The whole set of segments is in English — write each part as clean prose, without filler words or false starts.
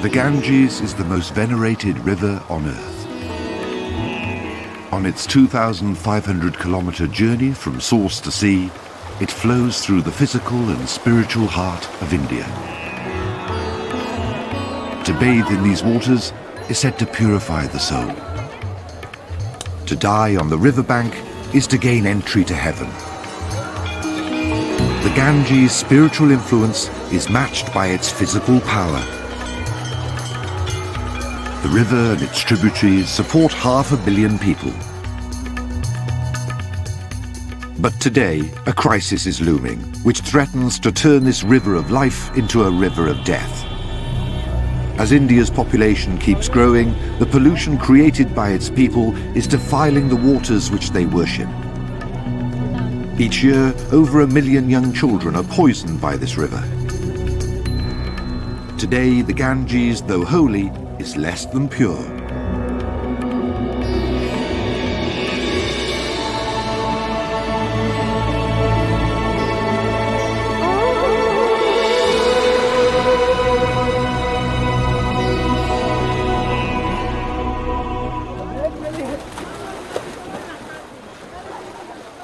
The Ganges is the most venerated river on Earth. On its 2,500-kilometer journey from source to sea, it flows through the physical and spiritual heart of India. To bathe in these waters is said to purify the soul. To die on the riverbank is to gain entry to heaven. The Ganges' spiritual influence is matched by its physical power. The river and its tributaries support 500 million people. But today, a crisis is looming, which threatens to turn this river of life into a river of death. As India's population keeps growing, the pollution created by its people is defiling the waters which they worship. Each year, over 1 million young children are poisoned by this river. Today, the Ganges, though holy, is less than pure.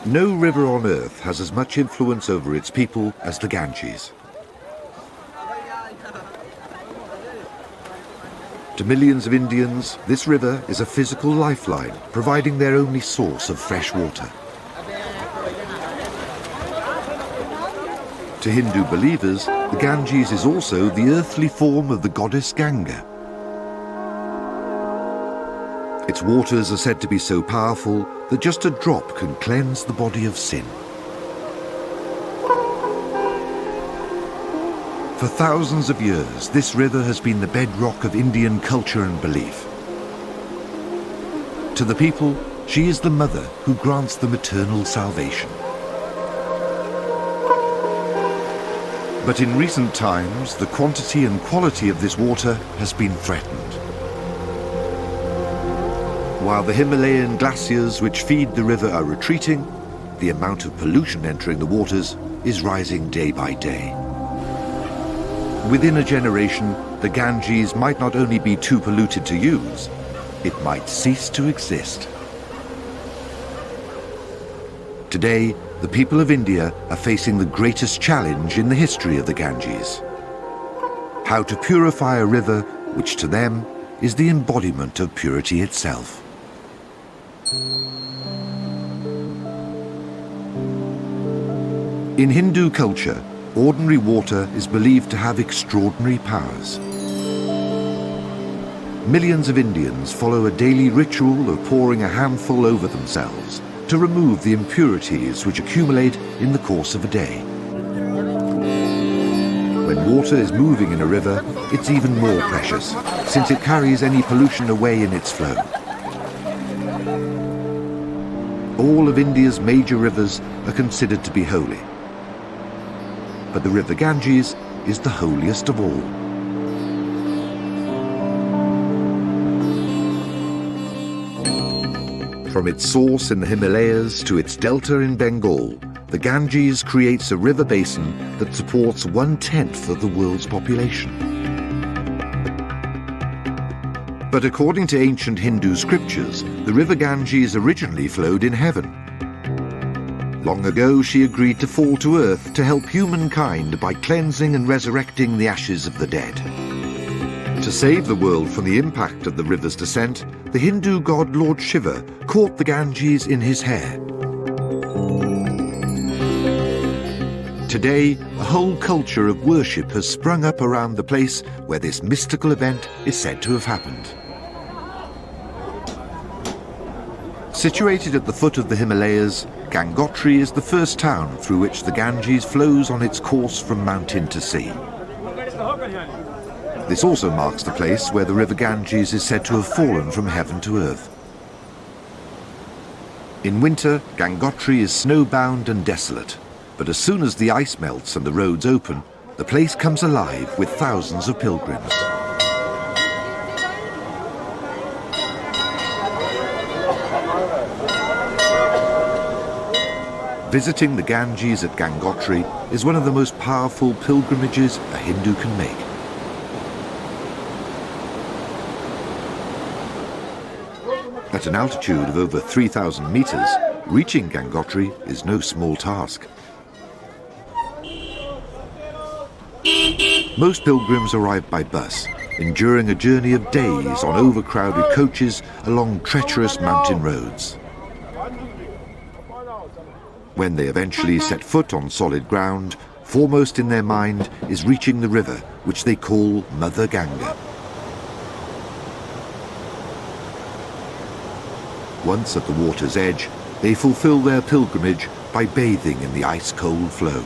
No river on Earth has as much influence over its people as the Ganges. To millions of Indians, this river is a physical lifeline, providing their only source of fresh water. To Hindu believers, the Ganges is also the earthly form of the goddess Ganga. Its waters are said to be so powerful that just a drop can cleanse the body of sin. For thousands of years, this river has been the bedrock of Indian culture and belief. To the people, she is the mother who grants them eternal salvation. But in recent times, the quantity and quality of this water has been threatened. While the Himalayan glaciers which feed the river are retreating, the amount of pollution entering the waters is rising day by day. Within a generation, the Ganges might not only be too polluted to use, it might cease to exist. Today, the people of India are facing the greatest challenge in the history of the Ganges: how to purify a river which to them is the embodiment of purity itself. In Hindu culture, ordinary water is believed to have extraordinary powers. Millions of Indians follow a daily ritual of pouring a handful over themselves to remove the impurities which accumulate in the course of a day. When water is moving in a river, it's even more precious, since it carries any pollution away in its flow. All of India's major rivers are considered to be holy, but the river Ganges is the holiest of all. From its source in the Himalayas to its delta in Bengal, the Ganges creates a river basin that supports 1/10 of the world's population. But according to ancient Hindu scriptures, the river Ganges originally flowed in heaven. Long ago, she agreed to fall to earth to help humankind by cleansing and resurrecting the ashes of the dead. To save the world from the impact of the river's descent, the Hindu god Lord Shiva caught the Ganges in his hair. Today, a whole culture of worship has sprung up around the place where this mystical event is said to have happened. Situated at the foot of the Himalayas, Gangotri is the first town through which the Ganges flows on its course from mountain to sea. This also marks the place where the river Ganges is said to have fallen from heaven to earth. In winter, Gangotri is snowbound and desolate, but as soon as the ice melts and the roads open, the place comes alive with thousands of pilgrims. Visiting the Ganges at Gangotri is one of the most powerful pilgrimages a Hindu can make. At an altitude of over 3,000 meters, reaching Gangotri is no small task. Most pilgrims arrive by bus, enduring a journey of days on overcrowded coaches along treacherous mountain roads. When they eventually set foot on solid ground, foremost in their mind is reaching the river, which they call Mother Ganga. Once at the water's edge, they fulfill their pilgrimage by bathing in the ice-cold flow.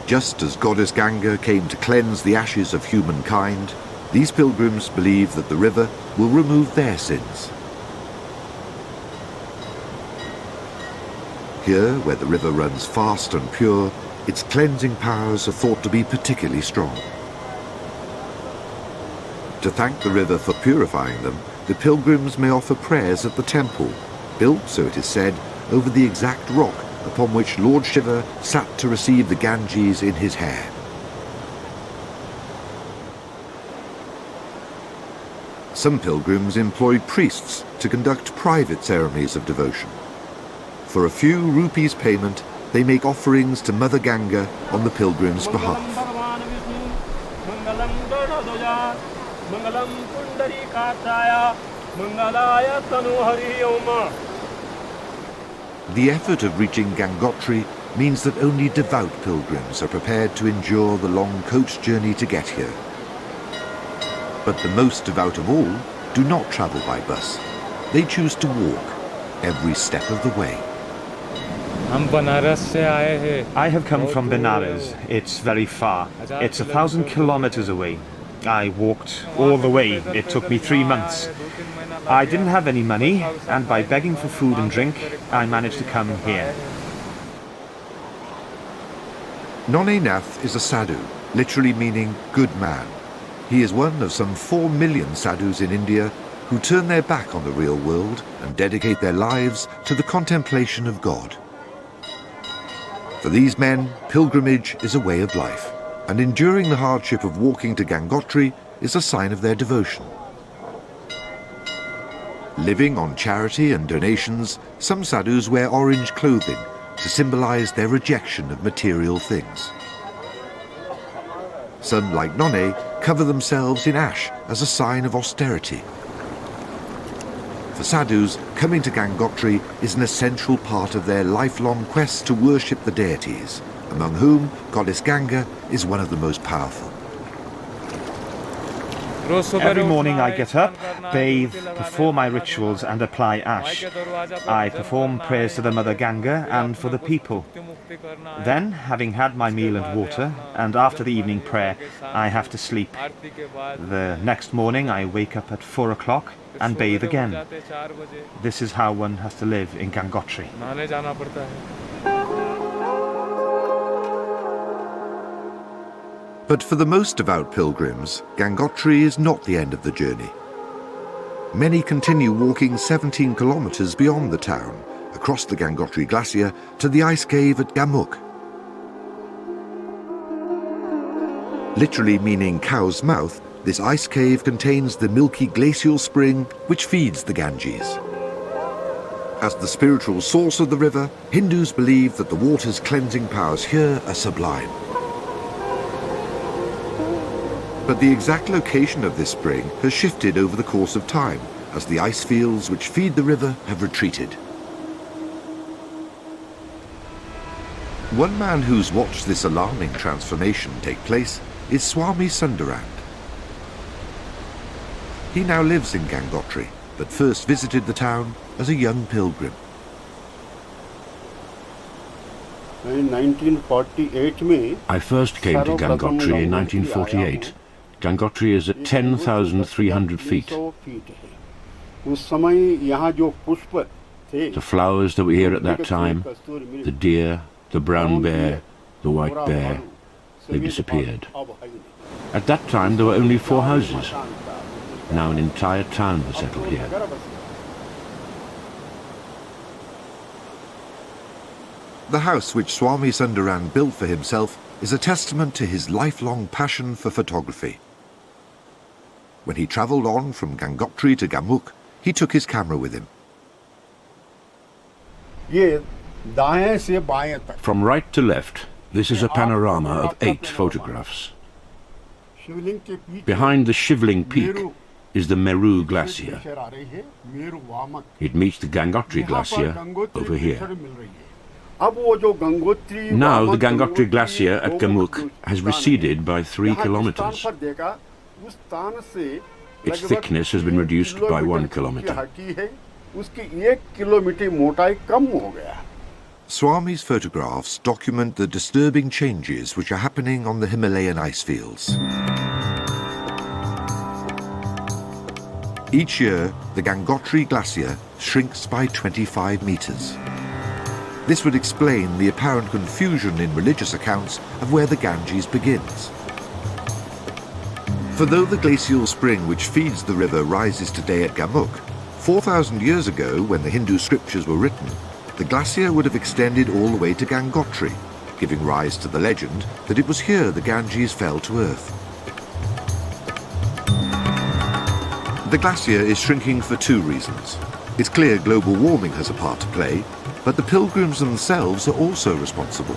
Just as goddess Ganga came to cleanse the ashes of humankind, these pilgrims believe that the river will remove their sins. Here, where the river runs fast and pure, its cleansing powers are thought to be particularly strong. To thank the river for purifying them, the pilgrims may offer prayers at the temple, built, so it is said, over the exact rock upon which Lord Shiva sat to receive the Ganges in his hair. Some pilgrims employed priests to conduct private ceremonies of devotion. For a few rupees payment, they make offerings to Mother Ganga on the pilgrims' behalf. The effort of reaching Gangotri means that only devout pilgrims are prepared to endure the long coach journey to get here. But the most devout of all do not travel by bus. They choose to walk every step of the way. I have come from Benares. It's very far. It's 1,000 kilometers away. I walked all the way. It took me 3 months. I didn't have any money, and by begging for food and drink, I managed to come here. Nonne Nath is a sadhu, literally meaning good man. He is one of some 4 million sadhus in India who turn their back on the real world and dedicate their lives to the contemplation of God. For these men, pilgrimage is a way of life, and enduring the hardship of walking to Gangotri is a sign of their devotion. Living on charity and donations, some sadhus wear orange clothing to symbolize their rejection of material things. Some, like Nonne, cover themselves in ash as a sign of austerity. For sadhus, coming to Gangotri is an essential part of their lifelong quest to worship the deities, among whom goddess Ganga is one of the most powerful. Every morning I get up, bathe, perform my rituals and apply ash. I perform prayers to the Mother Ganga and for the people. Then, having had my meal and water, and after the evening prayer, I have to sleep. The next morning I wake up at 4 o'clock and bathe again. This is how one has to live in Gangotri. But for the most devout pilgrims, Gangotri is not the end of the journey. Many continue walking 17 kilometers beyond the town, across the Gangotri glacier to the ice cave at Gamuk. Literally meaning cow's mouth, this ice cave contains the milky glacial spring which feeds the Ganges. As the spiritual source of the river, Hindus believe that the water's cleansing powers here are sublime. But the exact location of this spring has shifted over the course of time, as the ice fields which feed the river have retreated. One man who's watched this alarming transformation take place is Swami Sundarand. He now lives in Gangotri, but first visited the town as a young pilgrim. In 1948, I first came to Gangotri in 1948. Gangotri is at 10,300 feet. The flowers that were here at that time, the deer, the brown bear, the white bear, they disappeared. At that time there were only 4 houses. Now an entire town has settled here. The house which Swami Sundarand built for himself is a testament to his lifelong passion for photography. When he travelled on from Gangotri to Gamuk, he took his camera with him. From right to left, this is a panorama of 8 photographs. Behind the Shivling Peak is the Meru Glacier. It meets the Gangotri Glacier over here. Now the Gangotri Glacier at Gamuk has receded by 3 kilometers. Its thickness has been reduced by 1 kilometer. Swami's photographs document the disturbing changes which are happening on the Himalayan ice fields. Each year, the Gangotri Glacier shrinks by 25 meters. This would explain the apparent confusion in religious accounts of where the Ganges begins. For though the glacial spring which feeds the river rises today at Gamuk, 4,000 years ago, when the Hindu scriptures were written, the glacier would have extended all the way to Gangotri, giving rise to the legend that it was here the Ganges fell to earth. The glacier is shrinking for 2 reasons. It's clear global warming has a part to play, but the pilgrims themselves are also responsible.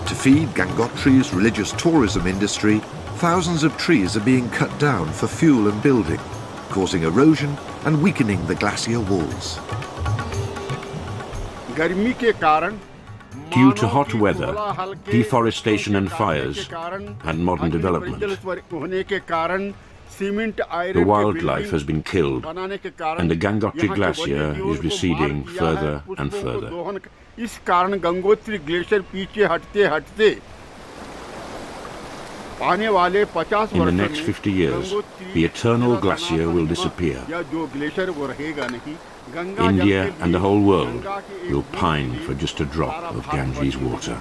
To feed Gangotri's religious tourism industry, thousands of trees are being cut down for fuel and building, causing erosion and weakening the glacier walls. Due to hot weather, deforestation and fires, and modern development, the wildlife has been killed, and the Gangotri Glacier is receding further and further. In the next 50 years, the eternal glacier will disappear. India and the whole world will pine for just a drop of Ganges water.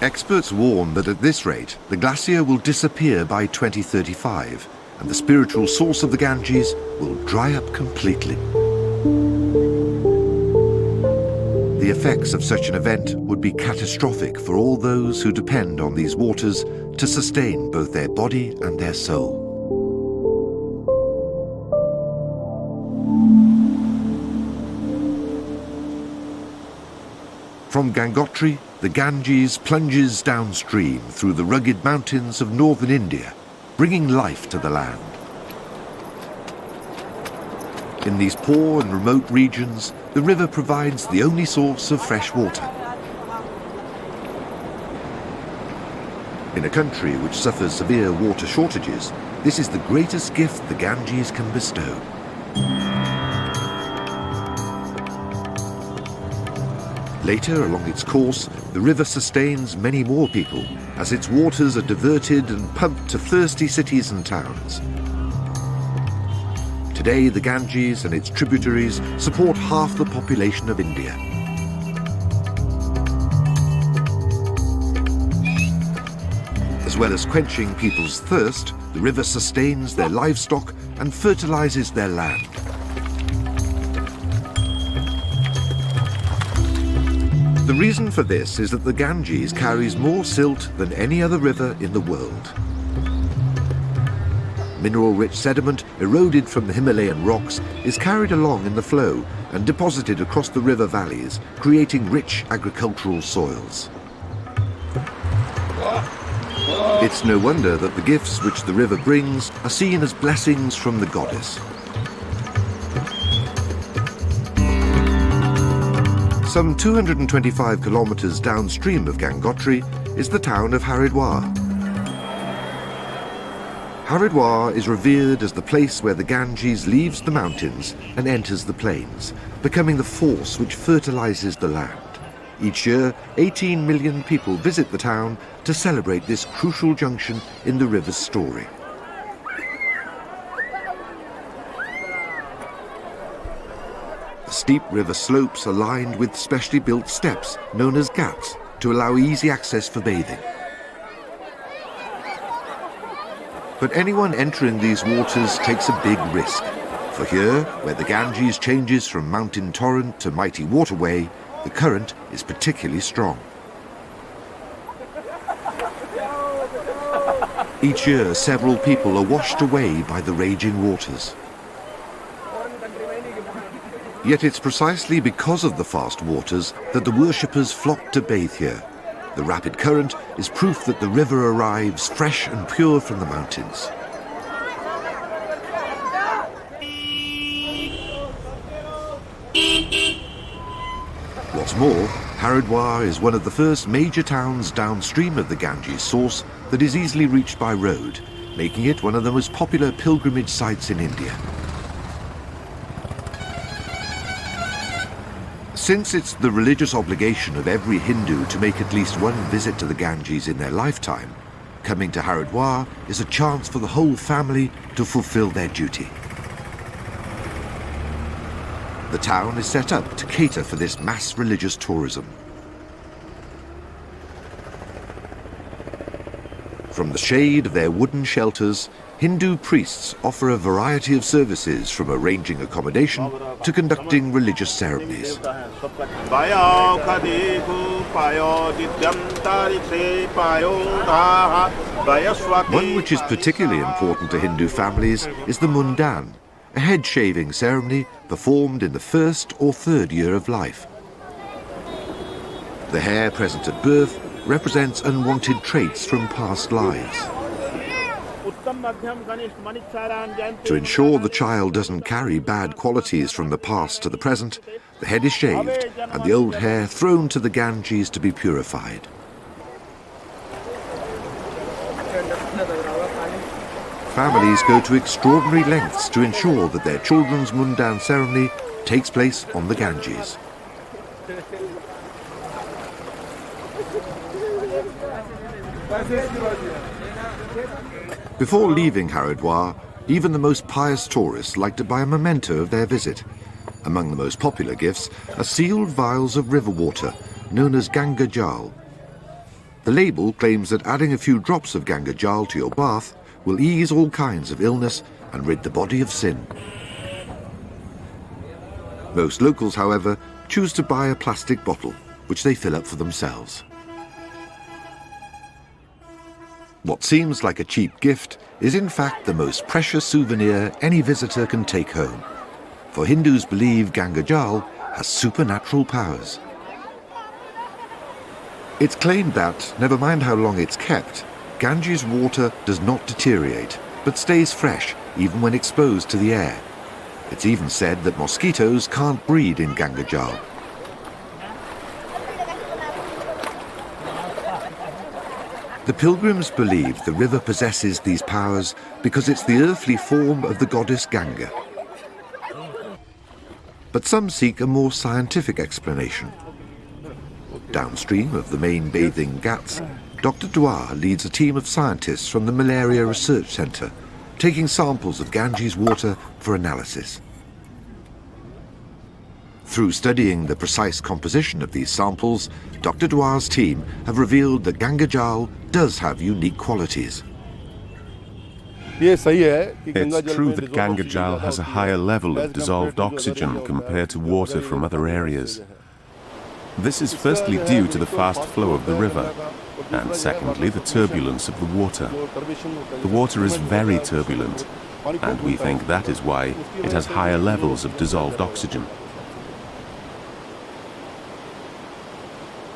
Experts warn that at this rate, the glacier will disappear by 2035, and the spiritual source of the Ganges will dry up completely. The effects of such an event would be catastrophic for all those who depend on these waters to sustain both their body and their soul. From Gangotri, the Ganges plunges downstream through the rugged mountains of northern India, bringing life to the land. In these poor and remote regions, the river provides the only source of fresh water. In a country which suffers severe water shortages, this is the greatest gift the Ganges can bestow. Later, along its course, the river sustains many more people as its waters are diverted and pumped to thirsty cities and towns. Today, the Ganges and its tributaries support half the population of India. As well as quenching people's thirst, the river sustains their livestock and fertilizes their land. The reason for this is that the Ganges carries more silt than any other river in the world. Mineral-rich sediment eroded from the Himalayan rocks is carried along in the flow and deposited across the river valleys, creating rich agricultural soils. It's no wonder that the gifts which the river brings are seen as blessings from the goddess. Some 225 kilometers downstream of Gangotri is the town of Haridwar. Haridwar is revered as the place where the Ganges leaves the mountains and enters the plains, becoming the force which fertilizes the land. Each year, 18 million people visit the town to celebrate this crucial junction in the river's story. The steep river slopes are lined with specially built steps known as ghats to allow easy access for bathing. But anyone entering these waters takes a big risk. For here, where the Ganges changes from mountain torrent to mighty waterway, the current is particularly strong. Each year, several people are washed away by the raging waters. Yet it's precisely because of the fast waters that the worshippers flock to bathe here. The rapid current is proof that the river arrives fresh and pure from the mountains. What's more, Haridwar is one of the first major towns downstream of the Ganges source that is easily reached by road, making it one of the most popular pilgrimage sites in India. Since it's the religious obligation of every Hindu to make at least one visit to the Ganges in their lifetime, coming to Haridwar is a chance for the whole family to fulfill their duty. The town is set up to cater for this mass religious tourism. From the shade of their wooden shelters, Hindu priests offer a variety of services, from arranging accommodation to conducting religious ceremonies. One which is particularly important to Hindu families is the mundan, a head-shaving ceremony performed in the first or third year of life. The hair present at birth represents unwanted traits from past lives. To ensure the child doesn't carry bad qualities from the past to the present, the head is shaved and the old hair thrown to the Ganges to be purified. Families go to extraordinary lengths to ensure that their children's mundan ceremony takes place on the Ganges. Before leaving Haridwar, even the most pious tourists like to buy a memento of their visit. Among the most popular gifts are sealed vials of river water, known as Ganga Jal. The label claims that adding a few drops of Ganga Jal to your bath will ease all kinds of illness and rid the body of sin. Most locals, however, choose to buy a plastic bottle, which they fill up for themselves. What seems like a cheap gift is in fact the most precious souvenir any visitor can take home. For Hindus believe Ganga Jal has supernatural powers. It's claimed that, never mind how long it's kept, Ganges water does not deteriorate, but stays fresh even when exposed to the air. It's even said that mosquitoes can't breed in Ganga Jal. The pilgrims believe the river possesses these powers because it's the earthly form of the goddess Ganga. But some seek a more scientific explanation. Downstream of the main bathing ghats, Dr. Dwar leads a team of scientists from the Malaria Research Centre, taking samples of Ganges water for analysis. Through studying the precise composition of these samples, Dr. Dwar's team have revealed that Ganga Jal does have unique qualities. It's true that Ganga Jal has a higher level of dissolved oxygen compared to water from other areas. This is firstly due to the fast flow of the river, and secondly the turbulence of the water. The water is very turbulent, and we think that is why it has higher levels of dissolved oxygen.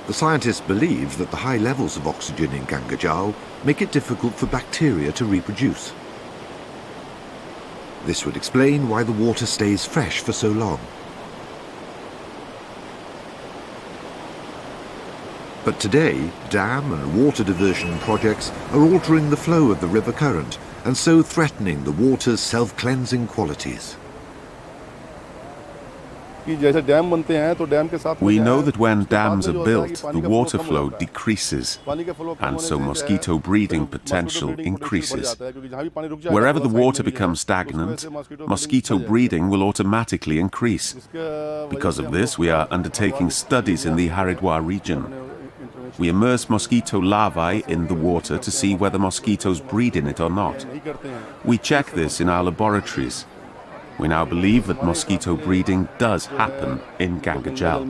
The scientists believe that the high levels of oxygen in Ganga Jal make it difficult for bacteria to reproduce. This would explain why the water stays fresh for so long. But today, dam and water diversion projects are altering the flow of the river current and so threatening the water's self-cleansing qualities. We know that when dams are built, the water flow decreases, and so mosquito breeding potential increases. Wherever the water becomes stagnant, mosquito breeding will automatically increase. Because of this, we are undertaking studies in the Haridwar region. We immerse mosquito larvae in the water to see whether mosquitoes breed in it or not. We check this in our laboratories. We now believe that mosquito breeding does happen in Ganga Jal.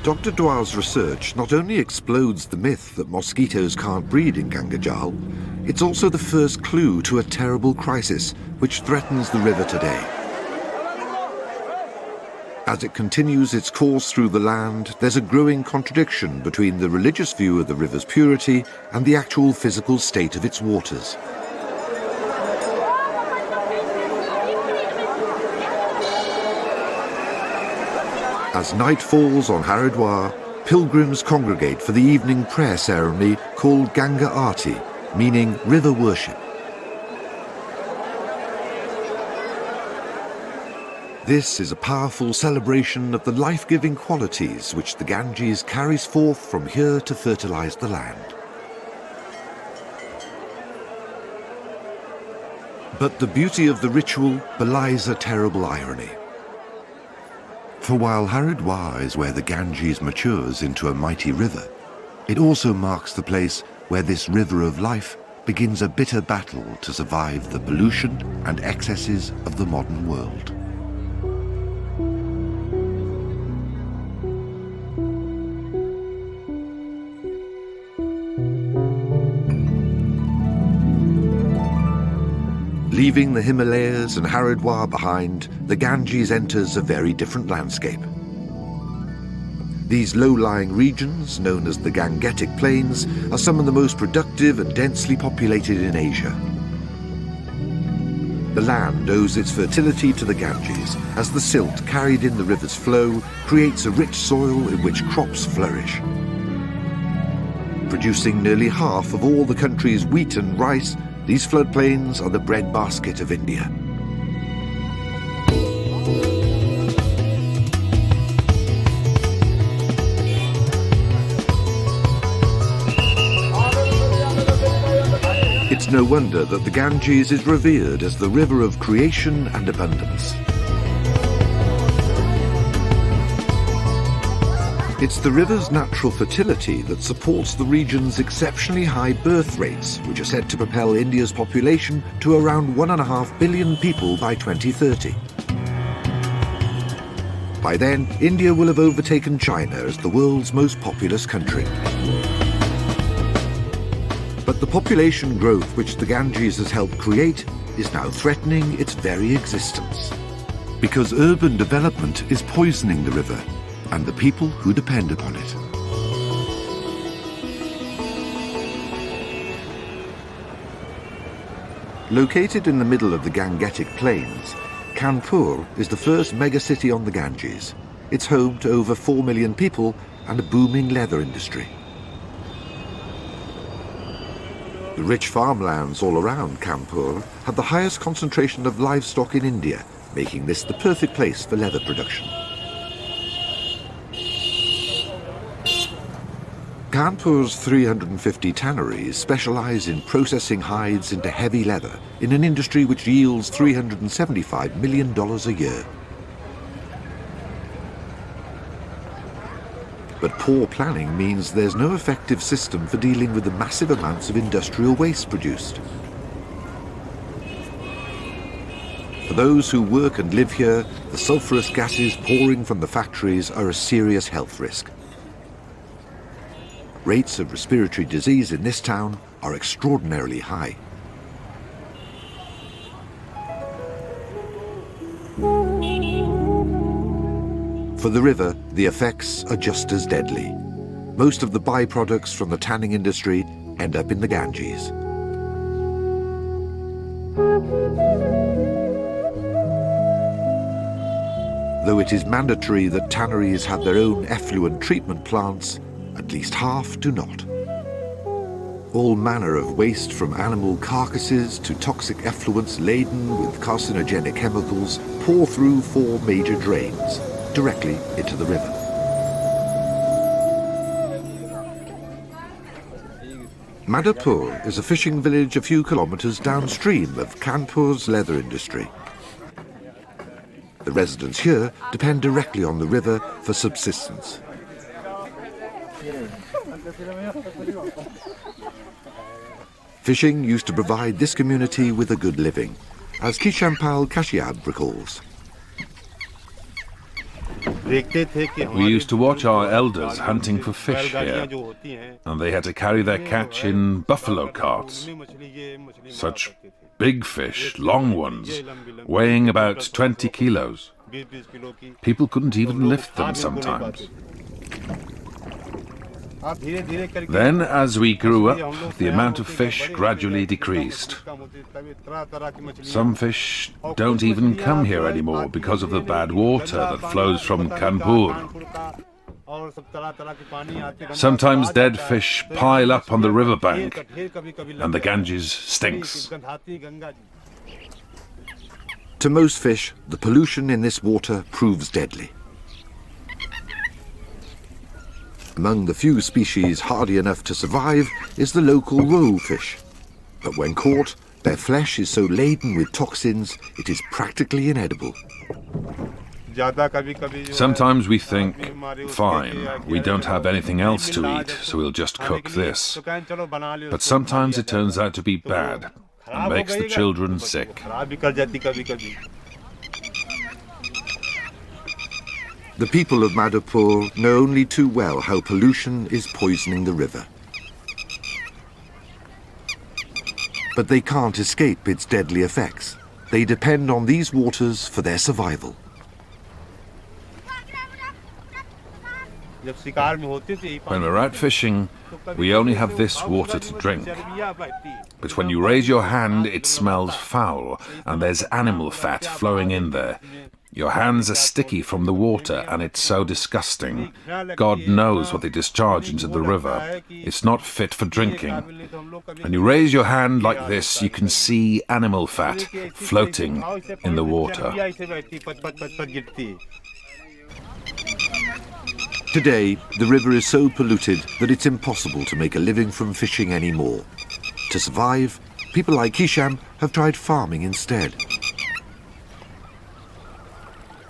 Dr. Dwar's research not only explodes the myth that mosquitoes can't breed in Gangajal, it's also the first clue to a terrible crisis which threatens the river today. As it continues its course through the land, there's a growing contradiction between the religious view of the river's purity and the actual physical state of its waters. As night falls on Haridwar, pilgrims congregate for the evening prayer ceremony called Ganga Aarti, meaning river worship. This is a powerful celebration of the life-giving qualities which the Ganges carries forth from here to fertilize the land. But the beauty of the ritual belies a terrible irony. For while Haridwar is where the Ganges matures into a mighty river, it also marks the place where this river of life begins a bitter battle to survive the pollution and excesses of the modern world. Leaving the Himalayas and Haridwar behind, the Ganges enters a very different landscape. These low-lying regions, known as the Gangetic Plains, are some of the most productive and densely populated in Asia. The land owes its fertility to the Ganges, as the silt carried in the river's flow creates a rich soil in which crops flourish. Producing nearly half of all the country's wheat and rice, these floodplains are the breadbasket of India. It's no wonder that the Ganges is revered as the river of creation and abundance. It's the river's natural fertility that supports the region's exceptionally high birth rates, which are set to propel India's population to around 1.5 billion people by 2030. By then, India will have overtaken China as the world's most populous country. But the population growth which the Ganges has helped create is now threatening its very existence. Because urban development is poisoning the river and the people who depend upon it. Located in the middle of the Gangetic Plains, Kanpur is the first megacity on the Ganges. It's home to over 4 million people and a booming leather industry. The rich farmlands all around Kanpur have the highest concentration of livestock in India, making this the perfect place for leather production. Kanpur's 350 tanneries specialize in processing hides into heavy leather in an industry which yields $375 million a year. But poor planning means there's no effective system for dealing with the massive amounts of industrial waste produced. For those who work and live here, the sulfurous gases pouring from the factories are a serious health risk. Rates of respiratory disease in this town are extraordinarily high. For the river, the effects are just as deadly. Most of the byproducts from the tanning industry end up in the Ganges. Though it is mandatory that tanneries have their own effluent treatment plants, at least half do not. All manner of waste from animal carcasses to toxic effluents laden with carcinogenic chemicals pour through 4 major drains, directly into the river. Madhapur is a fishing village a few kilometers downstream of Kanpur's leather industry. The residents here depend directly on the river for subsistence. Fishing used to provide this community with a good living, as Kishampal Kashyap recalls. We used to watch our elders hunting for fish here, and they had to carry their catch in buffalo carts. Such big fish, long ones, weighing about 20 kilos. People couldn't even lift them sometimes. Then, as we grew up, the amount of fish gradually decreased. Some fish don't even come here anymore because of the bad water that flows from Kanpur. Sometimes dead fish pile up on the riverbank, and the Ganges stinks. To most fish, the pollution in this water proves deadly. Among the few species hardy enough to survive is the local roe fish. But when caught, their flesh is so laden with toxins, it is practically inedible. Sometimes we think, fine, we don't have anything else to eat, so we'll just cook this. But sometimes it turns out to be bad and makes the children sick. The people of Madhopur know only too well how pollution is poisoning the river. But they can't escape its deadly effects. They depend on these waters for their survival. When we're out fishing, we only have this water to drink. But when you raise your hand, it smells foul, and there's animal fat flowing in there. Your hands are sticky from the water, and it's so disgusting. God knows what they discharge into the river. It's not fit for drinking. When you raise your hand like this, you can see animal fat floating in the water. Today, the river is so polluted that it's impossible to make a living from fishing anymore. To survive, people like Hisham have tried farming instead.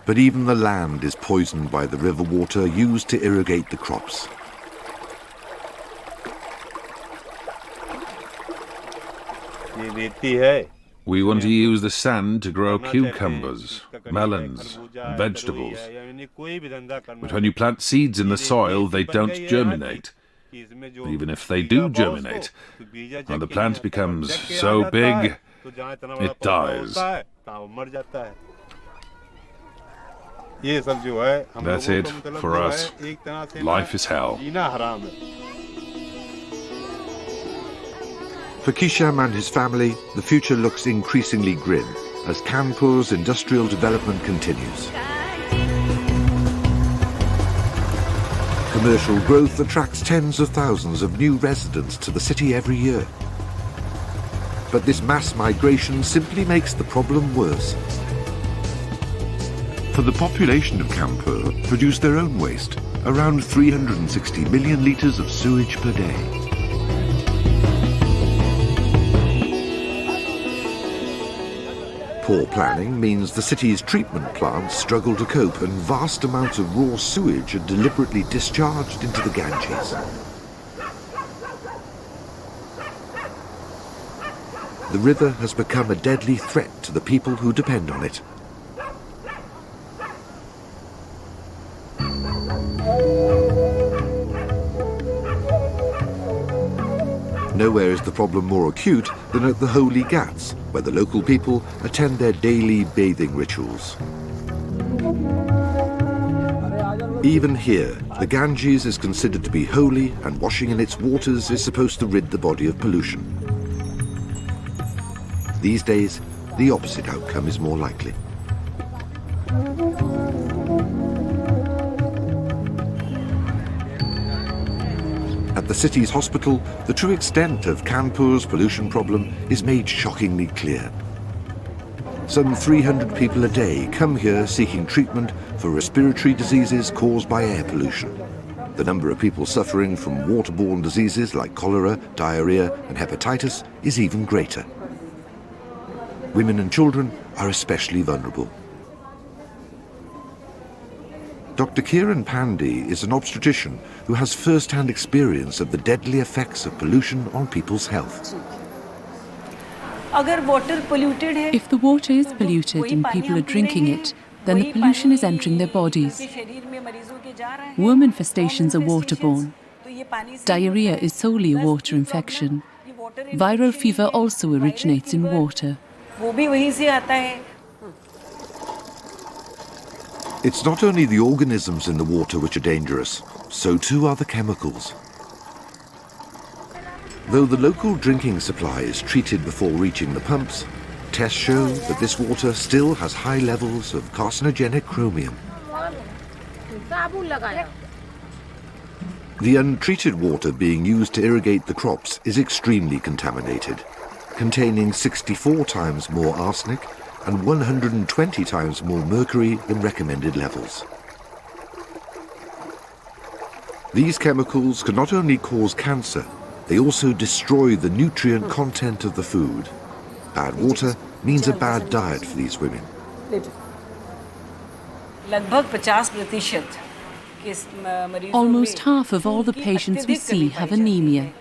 But even the land is poisoned by the river water used to irrigate the crops. We want to use the sand to grow cucumbers, melons, and vegetables. But when you plant seeds in the soil, they don't germinate. Even if they do germinate, when the plant becomes so big, it dies. That's it for us. Life is hell. For Kisham and his family, the future looks increasingly grim as Kanpur's industrial development continues. Commercial growth attracts tens of thousands of new residents to the city every year. But this mass migration simply makes the problem worse. For the population of Kanpur produce their own waste, around 360 million litres of sewage per day. Poor planning means the city's treatment plants struggle to cope and vast amounts of raw sewage are deliberately discharged into the Ganges. The river has become a deadly threat to the people who depend on it. Nowhere is the problem more acute than at the holy Ghats, where the local people attend their daily bathing rituals. Even here, the Ganges is considered to be holy, and washing in its waters is supposed to rid the body of pollution. These days, the opposite outcome is more likely. At the city's hospital, the true extent of Kanpur's pollution problem is made shockingly clear. Some 300 people a day come here seeking treatment for respiratory diseases caused by air pollution. The number of people suffering from waterborne diseases like cholera, diarrhea and hepatitis is even greater. Women and children are especially vulnerable. Dr. Kiran Pandey is an obstetrician who has first-hand experience of the deadly effects of pollution on people's health. If the water is polluted and people are drinking it, then the pollution is entering their bodies. Worm infestations are waterborne. Diarrhea is solely a water infection. Viral fever also originates in water. It's not only the organisms in the water which are dangerous, so too are the chemicals. Though the local drinking supply is treated before reaching the pumps, tests show that this water still has high levels of carcinogenic chromium. The untreated water being used to irrigate the crops is extremely contaminated, containing 64 times more arsenic and 120 times more mercury than recommended levels. These chemicals can not only cause cancer, they also destroy the nutrient content of the food. Bad water means a bad diet for these women. Almost half of all the patients we see have anemia.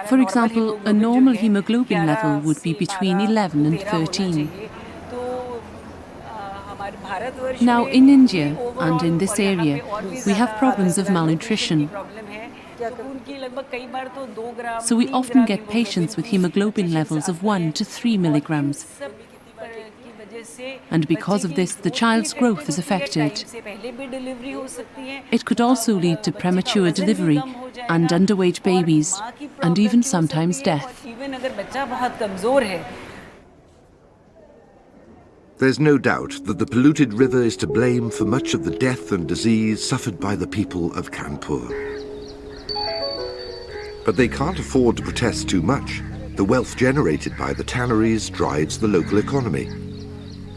For example, a normal hemoglobin level would be between 11 and 13. Now in India and in this area, we have problems of malnutrition. So we often get patients with hemoglobin levels of 1 to 3 milligrams. And because of this, the child's growth is affected. It could also lead to premature delivery and underweight babies, and even sometimes death. There's no doubt that the polluted river is to blame for much of the death and disease suffered by the people of Kanpur. But they can't afford to protest too much. The wealth generated by the tanneries drives the local economy.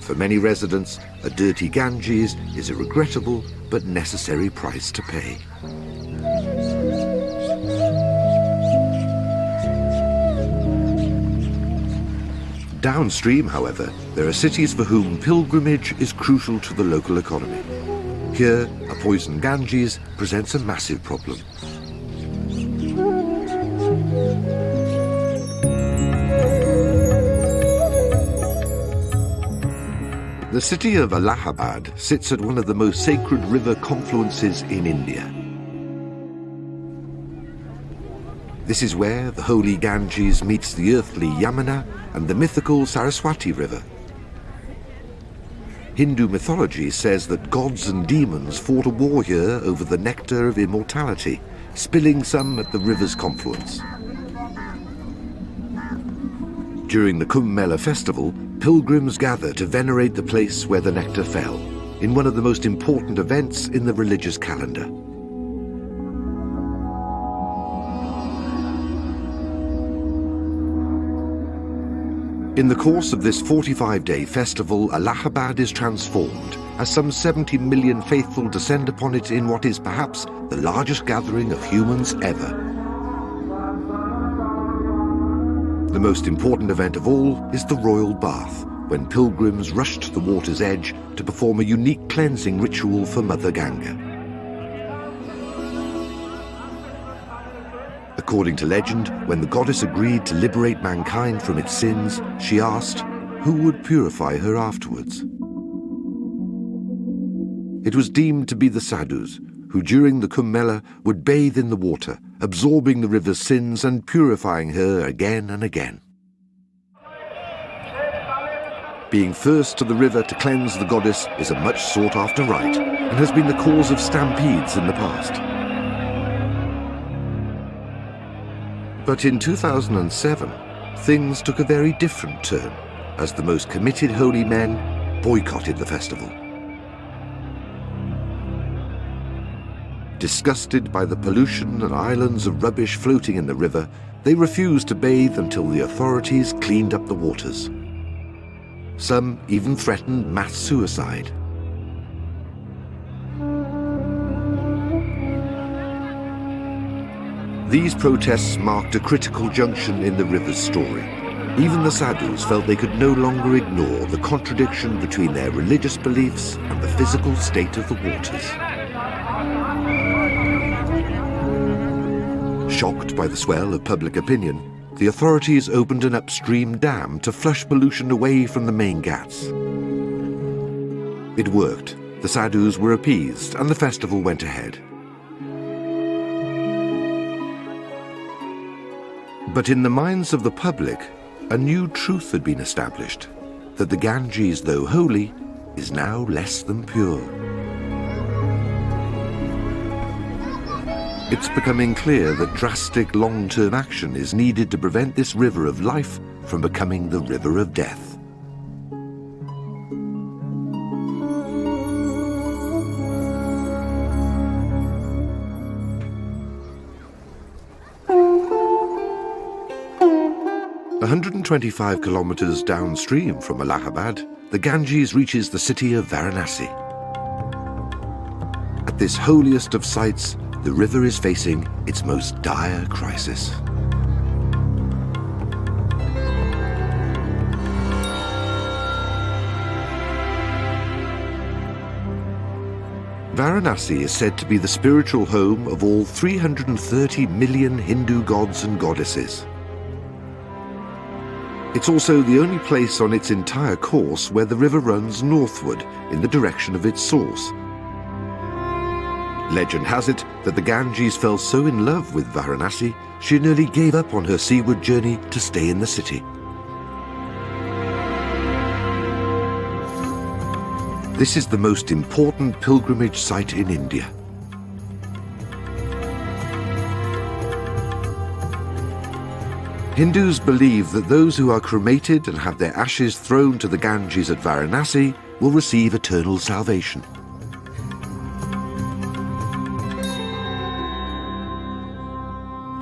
For many residents, a dirty Ganges is a regrettable but necessary price to pay. Downstream, however, there are cities for whom pilgrimage is crucial to the local economy. Here, a poisoned Ganges presents a massive problem. The city of Allahabad sits at one of the most sacred river confluences in India. This is where the holy Ganges meets the earthly Yamuna and the mythical Saraswati River. Hindu mythology says that gods and demons fought a war here over the nectar of immortality, spilling some at the river's confluence. During the Kumbh Mela festival, pilgrims gather to venerate the place where the nectar fell, in one of the most important events in the religious calendar. In the course of this 45-day festival, Allahabad is transformed, as some 70 million faithful descend upon it in what is perhaps the largest gathering of humans ever. The most important event of all is the royal bath, when pilgrims rush to the water's edge to perform a unique cleansing ritual for Mother Ganga. According to legend, when the goddess agreed to liberate mankind from its sins, she asked who would purify her afterwards. It was deemed to be the sadhus, who during the Kumbh Mela would bathe in the water, absorbing the river's sins and purifying her again and again. Being first to the river to cleanse the goddess is a much sought-after rite and has been the cause of stampedes in the past. But in 2007, things took a very different turn as the most committed holy men boycotted the festival. Disgusted by the pollution and islands of rubbish floating in the river, they refused to bathe until the authorities cleaned up the waters. Some even threatened mass suicide. These protests marked a critical junction in the river's story. Even the sadhus felt they could no longer ignore the contradiction between their religious beliefs and the physical state of the waters. Shocked by the swell of public opinion, the authorities opened an upstream dam to flush pollution away from the main ghats. It worked. The sadhus were appeased and the festival went ahead. But in the minds of the public, a new truth had been established, that the Ganges, though holy, is now less than pure. It's becoming clear that drastic long-term action is needed to prevent this river of life from becoming the river of death. A 125 kilometers downstream from Allahabad, the Ganges reaches the city of Varanasi. At this holiest of sites, the river is facing its most dire crisis. Varanasi is said to be the spiritual home of all 330 million Hindu gods and goddesses. It's also the only place on its entire course where the river runs northward in the direction of its source. Legend has it that the Ganges fell so in love with Varanasi, she nearly gave up on her seaward journey to stay in the city. This is the most important pilgrimage site in India. Hindus believe that those who are cremated and have their ashes thrown to the Ganges at Varanasi will receive eternal salvation.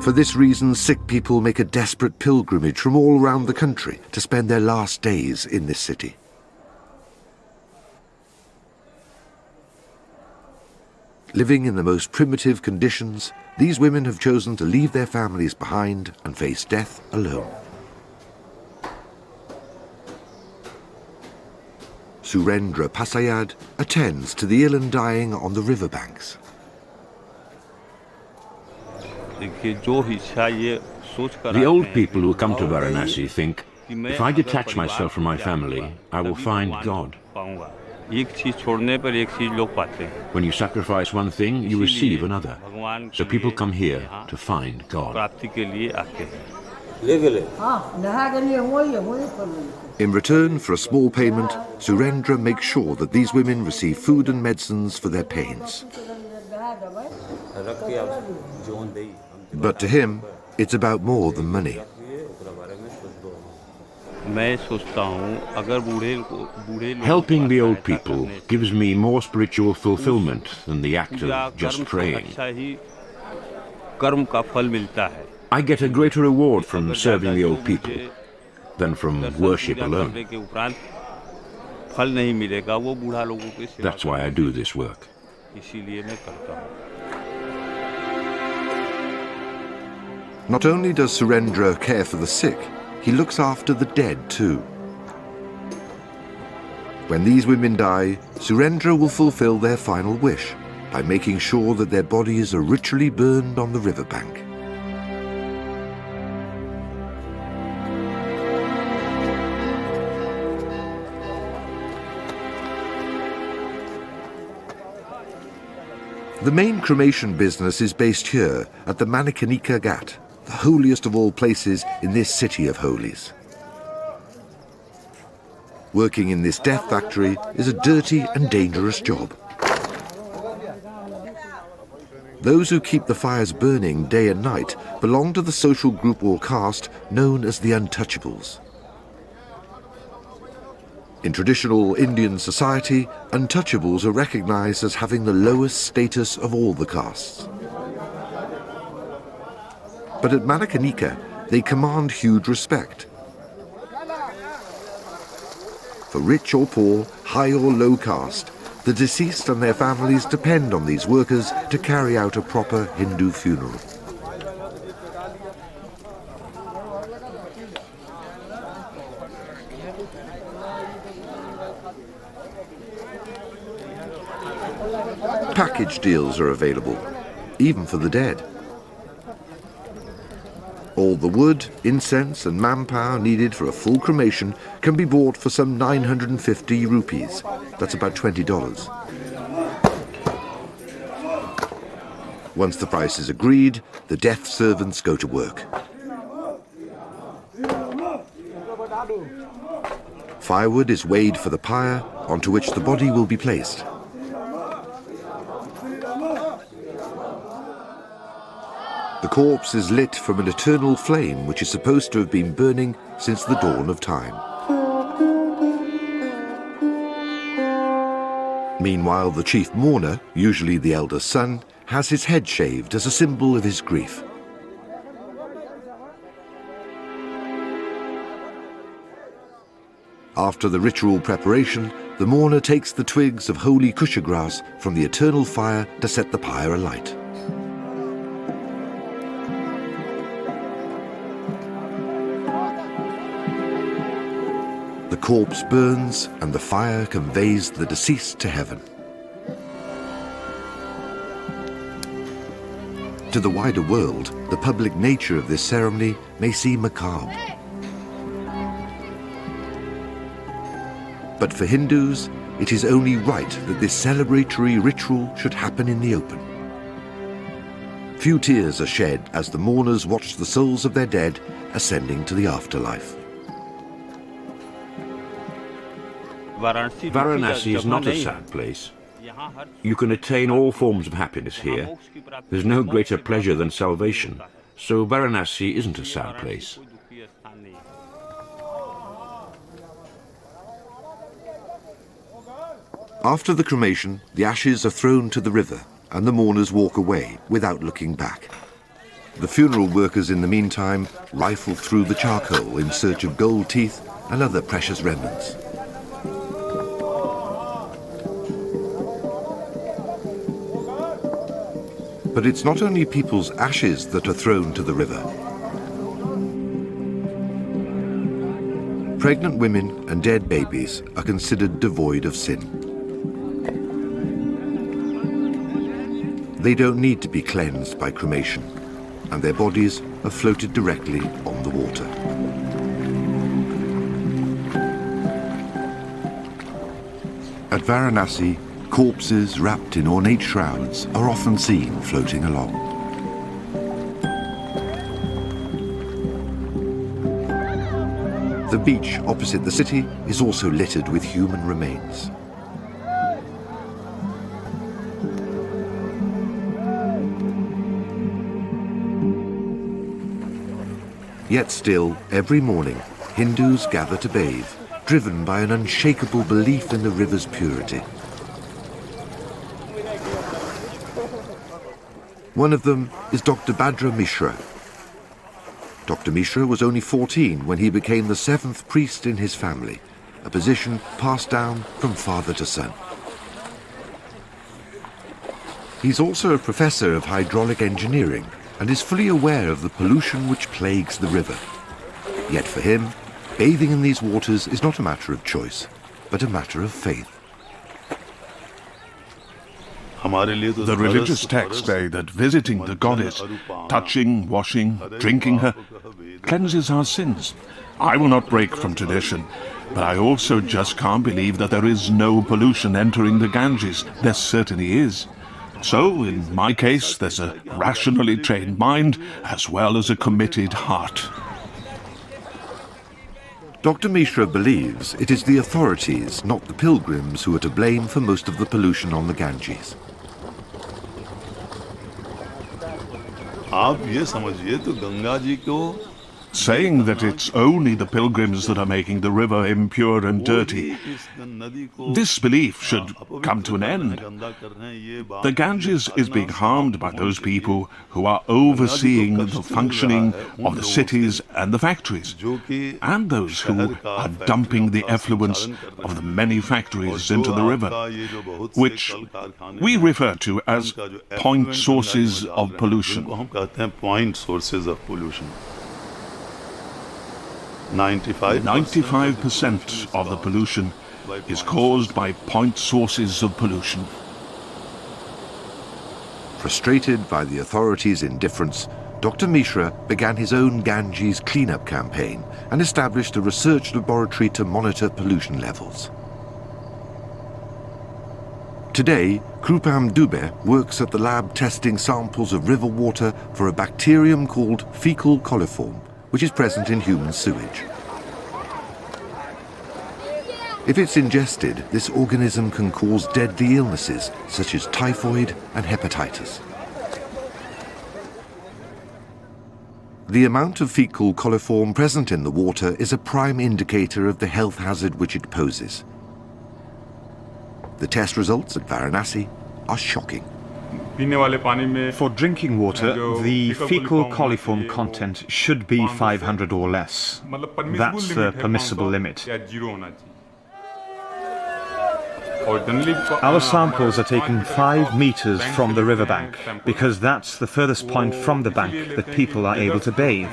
For this reason, Sikh people make a desperate pilgrimage from all around the country to spend their last days in this city. Living in the most primitive conditions, these women have chosen to leave their families behind and face death alone. Surendra Pasayad attends to the ill and dying on the riverbanks. The old people who come to Varanasi think, if I detach myself from my family, I will find God. When you sacrifice one thing, you receive another. So people come here to find God. In return for a small payment, Surendra makes sure that these women receive food and medicines for their pains. But to him, it's about more than money. Helping the old people gives me more spiritual fulfillment than the act of just praying. I get a greater reward from serving the old people than from worship alone. That's why I do this work. Not only does Surendra care for the sick, he looks after the dead too. When these women die, Surendra will fulfill their final wish by making sure that their bodies are ritually burned on the riverbank. The main cremation business is based here at the Manikanika Ghat, the holiest of all places in this city of holies. Working in this death factory is a dirty and dangerous job. Those who keep the fires burning day and night belong to the social group or caste known as the Untouchables. In traditional Indian society, Untouchables are recognized as having the lowest status of all the castes. But at Manikanika, they command huge respect. For rich or poor, high or low caste, the deceased and their families depend on these workers to carry out a proper Hindu funeral. Package deals are available, even for the dead. All the wood, incense and manpower needed for a full cremation can be bought for some 950 rupees, That's about $20. Once the price is agreed, the deaf servants go to work. Firewood is weighed for the pyre, onto which the body will be placed. The corpse is lit from an eternal flame which is supposed to have been burning since the dawn of time. Meanwhile, the chief mourner, usually the eldest son, has his head shaved as a symbol of his grief. After the ritual preparation, the mourner takes the twigs of holy kusha grass from the eternal fire to set the pyre alight. The corpse burns and the fire conveys the deceased to heaven. To the wider world, the public nature of this ceremony may seem macabre. But for Hindus, it is only right that this celebratory ritual should happen in the open. Few tears are shed as the mourners watch the souls of their dead ascending to the afterlife. Varanasi is not a sad place. You can attain all forms of happiness here. There's no greater pleasure than salvation, so Varanasi isn't a sad place. After the cremation, the ashes are thrown to the river and the mourners walk away without looking back. The funeral workers in the meantime rifle through the charcoal in search of gold teeth and other precious remnants. But it's not only people's ashes that are thrown to the river. Pregnant women and dead babies are considered devoid of sin. They don't need to be cleansed by cremation, and their bodies are floated directly on the water. At Varanasi, corpses wrapped in ornate shrouds are often seen floating along. The beach opposite the city is also littered with human remains. Yet still, every morning, Hindus gather to bathe, driven by an unshakable belief in the river's purity. One of them is Dr. Bhadra Mishra. Dr. Mishra was only 14 when he became the 7th priest in his family, a position passed down from father to son. He's also a professor of hydraulic engineering and is fully aware of the pollution which plagues the river. Yet for him, bathing in these waters is not a matter of choice, but a matter of faith. The religious texts say that visiting the goddess, touching, washing, drinking her, cleanses our sins. I will not break from tradition, but I also just can't believe that there is no pollution entering the Ganges. There certainly is. So, in my case, there's a rationally trained mind as well as a committed heart. Dr. Mishra believes it is the authorities, not the pilgrims, who are to blame for most of the pollution on the Ganges. Saying that it's only the pilgrims that are making the river impure and dirty, this belief should come to an end. The Ganges is being harmed by those people who are overseeing the functioning of the cities and the factories, and those who are dumping the effluents of the many factories into the river, which we refer to as point sources of pollution. 95% of the pollution is caused by point sources of pollution. Frustrated by the authorities' indifference, Dr. Mishra began his own Ganges cleanup campaign and established a research laboratory to monitor pollution levels. Today, Krupam Dubé works at the lab testing samples of river water for a bacterium called fecal coliform, which is present in human sewage. If it's ingested, this organism can cause deadly illnesses such as typhoid and hepatitis. The amount of fecal coliform present in the water is a prime indicator of the health hazard which it poses. The test results at Varanasi are shocking. For drinking water, the fecal coliform content should be 500 or less. That's the permissible limit. Our samples are taken 5 meters from the riverbank, because that's the furthest point from the bank that people are able to bathe.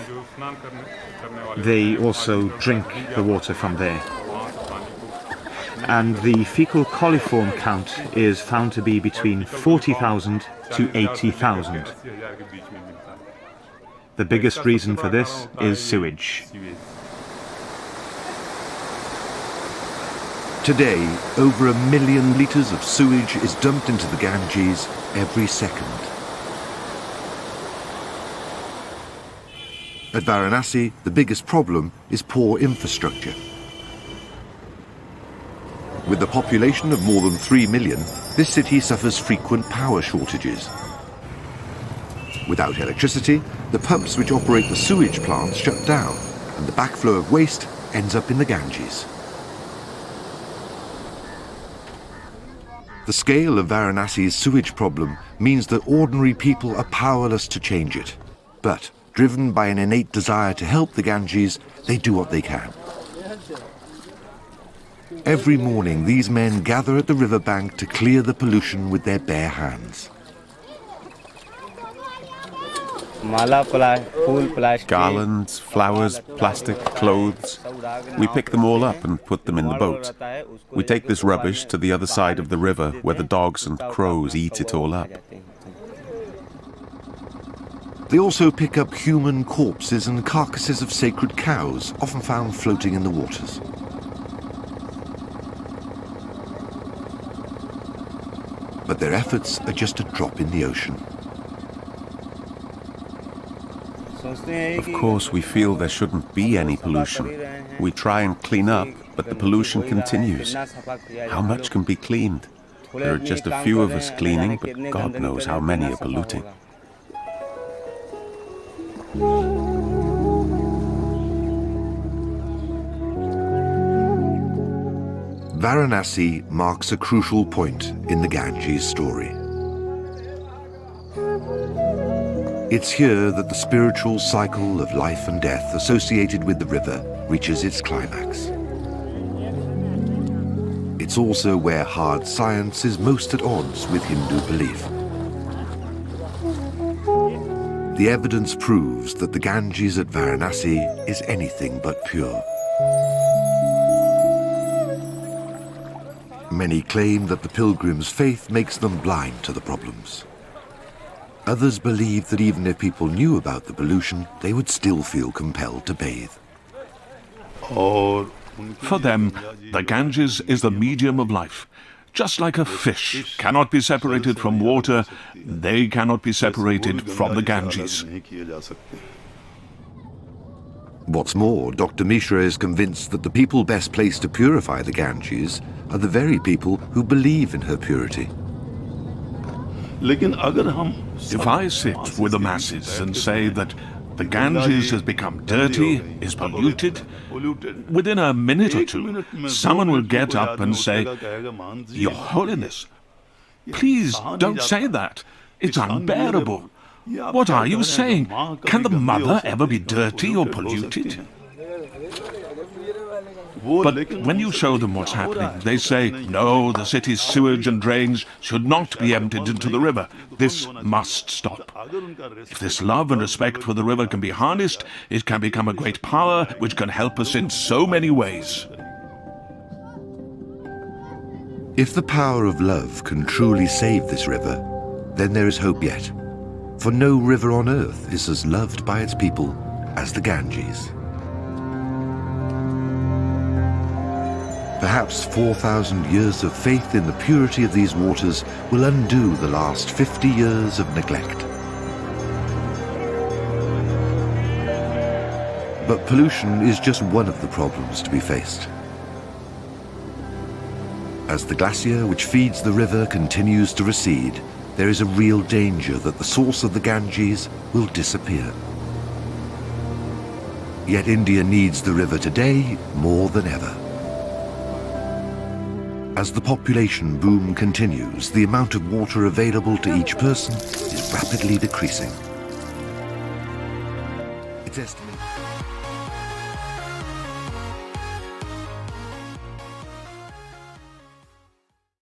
They also drink the water from there. And the fecal coliform count is found to be between 40,000 to 80,000. The biggest reason for this is sewage. Today, over 1 million litres of sewage is dumped into the Ganges every second. At Varanasi, the biggest problem is poor infrastructure. With a population of more than 3 million, this city suffers frequent power shortages. Without electricity, the pumps which operate the sewage plants shut down, and the backflow of waste ends up in the Ganges. The scale of Varanasi's sewage problem means that ordinary people are powerless to change it. But, driven by an innate desire to help the Ganges, they do what they can. Every morning, these men gather at the riverbank to clear the pollution with their bare hands. Garlands, flowers, plastic, clothes. We pick them all up and put them in the boat. We take this rubbish to the other side of the river where the dogs and crows eat it all up. They also pick up human corpses and carcasses of sacred cows, often found floating in the waters. But their efforts are just a drop in the ocean. Of course, we feel there shouldn't be any pollution. We try and clean up, but the pollution continues. How much can be cleaned? There are just a few of us cleaning, but God knows how many are polluting. Varanasi marks a crucial point in the Ganges story. It's here that the spiritual cycle of life and death associated with the river reaches its climax. It's also where hard science is most at odds with Hindu belief. The evidence proves that the Ganges at Varanasi is anything but pure. Many claim that the pilgrims' faith makes them blind to the problems. Others believe that even if people knew about the pollution, they would still feel compelled to bathe. For them, the Ganges is the medium of life. Just like a fish cannot be separated from water, they cannot be separated from the Ganges. What's more, Dr. Mishra is convinced that the people best placed to purify the Ganges are the very people who believe in her purity. If I sit with the masses and say that the Ganges has become dirty, is polluted, within a minute or two, someone will get up and say, "Your Holiness, please don't say that. It's unbearable. What are you saying? Can the mother ever be dirty or polluted?" But when you show them what's happening, they say, "No, the city's sewage and drains should not be emptied into the river. This must stop." If this love and respect for the river can be harnessed, it can become a great power which can help us in so many ways. If the power of love can truly save this river, then there is hope yet. For no river on earth is as loved by its people as the Ganges. Perhaps 4,000 years of faith in the purity of these waters will undo the last 50 years of neglect. But pollution is just one of the problems to be faced. As the glacier which feeds the river continues to recede, there is a real danger that the source of the Ganges will disappear. Yet India needs the river today more than ever. As the population boom continues, the amount of water available to each person is rapidly decreasing. It's estimated